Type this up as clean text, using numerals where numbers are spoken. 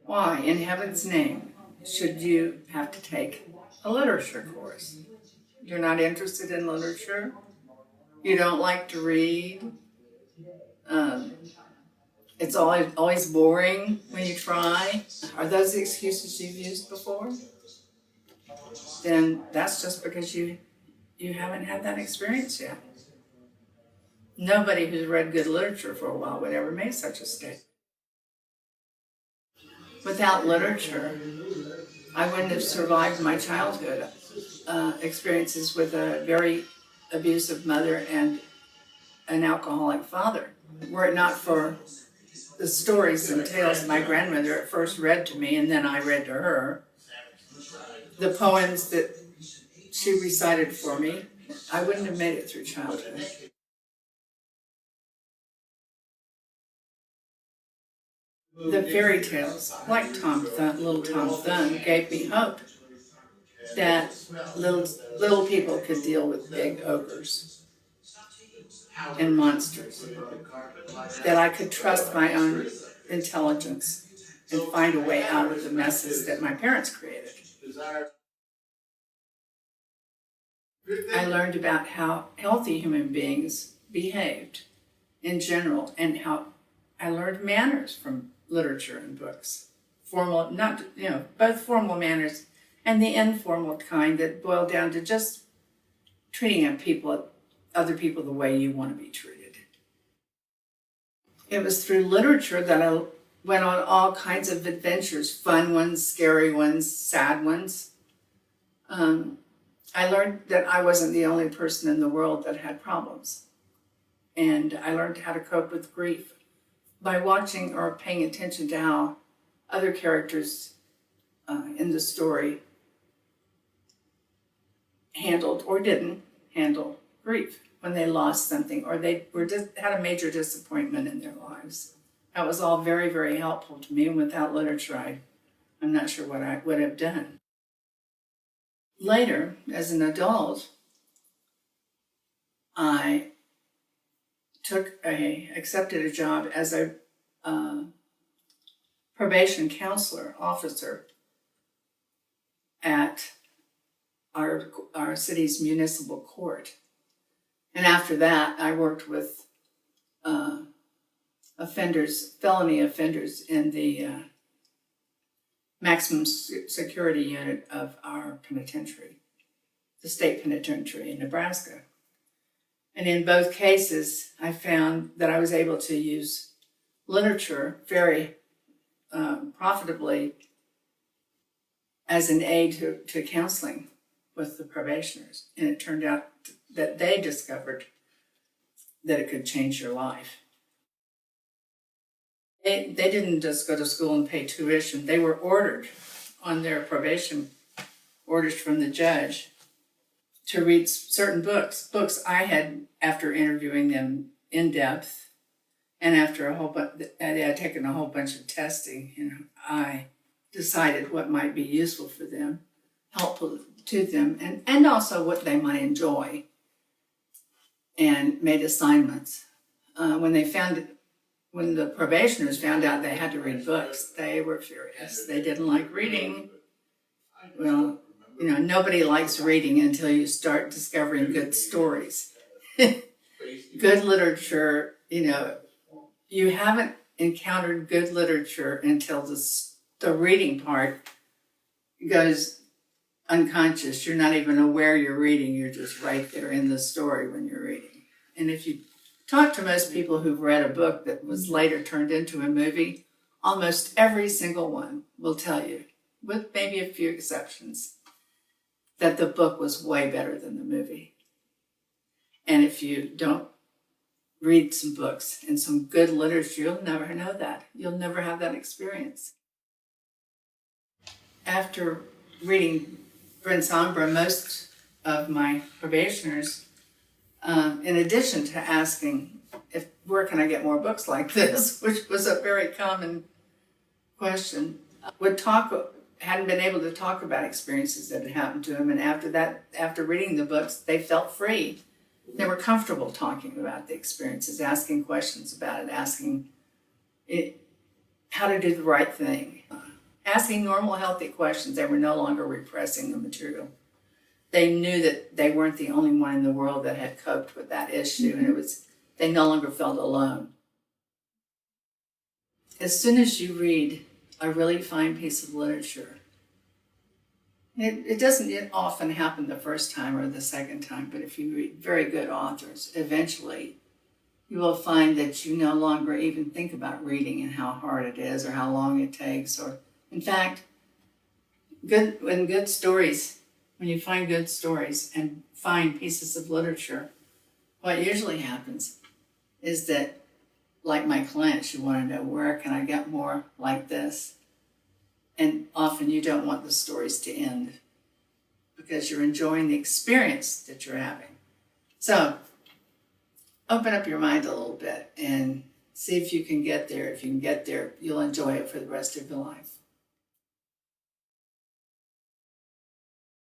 Why, in heaven's name, should you have to take a literature course? You're not interested in literature? You don't like to read? It's always boring when you try? Are those the excuses you've used before? Then that's just because you haven't had that experience yet. Nobody who's read good literature for a while would ever make such a statement. Without literature, I wouldn't have survived my childhood experiences with a very abusive mother and an alcoholic father. Were it not for the stories and tales my grandmother at first read to me, and then I read to her, the poems that she recited for me, I wouldn't have made it through childhood. The fairy tales, like Little Tom Thumb, gave me hope that little people could deal with big ogres and monsters, that I could trust my own intelligence and find a way out of the messes that my parents created. I learned about how healthy human beings behaved in general, and how I learned manners from literature and books. Formal, both formal manners and the informal kind that boil down to just treating other people the way you want to be treated. It was through literature that I went on all kinds of adventures, fun ones, scary ones, sad ones. I learned that I wasn't the only person in the world that had problems. And I learned how to cope with grief by watching or paying attention to how other characters in the story handled or didn't handle grief when they lost something or they had a major disappointment in their lives. That was all very, very helpful to me, and without literature, I'm not sure what I would have done. Later, as an adult, I accepted a job as a probation counselor officer at our city's municipal court. And after that, I worked with felony offenders in the maximum security unit of our penitentiary, the state penitentiary in Nebraska. And in both cases, I found that I was able to use literature very profitably as an aid to counseling with the probationers. And it turned out that they discovered that it could change your life. They didn't just go to school and pay tuition. They were ordered on their probation orders from the judge to read certain books I had, after interviewing them in depth, and after they had taken a whole bunch of testing, I decided what might be useful for them, helpful to them, and also what they might enjoy, and made assignments. When the probationers found out they had to read books, they were furious. They didn't like reading. Well, nobody likes reading until you start discovering good stories. Good literature, you haven't encountered good literature until the reading part goes unconscious. You're not even aware you're reading. You're just right there in the story when you're reading. And if you talk to most people who've read a book that was later turned into a movie, almost every single one will tell you, with maybe a few exceptions, that the book was way better than the movie. And if you don't read some books and some good literature, you'll never know that. You'll never have that experience. After reading Prince Ambra, most of my probationers, in addition to asking where can I get more books like this, which was a very common question, hadn't been able to talk about experiences that had happened to them. And after reading the books, they felt free. They were comfortable talking about the experiences, asking questions about it, asking how to do the right thing. asking normal, healthy questions. They were no longer repressing the material. They knew that they weren't the only one in the world that had coped with that issue, and they no longer felt alone. As soon as you read a really fine piece of literature, it doesn't often happen the first time or the second time, but if you read very good authors, eventually you will find that you no longer even think about reading and how hard it is or how long it takes. Or, in fact, when you find good stories and fine pieces of literature, what usually happens is that, like my clients, you want to know, where can I get more like this? And often you don't want the stories to end because you're enjoying the experience that you're having. So open up your mind a little bit and see if you can get there. If you can get there, you'll enjoy it for the rest of your life.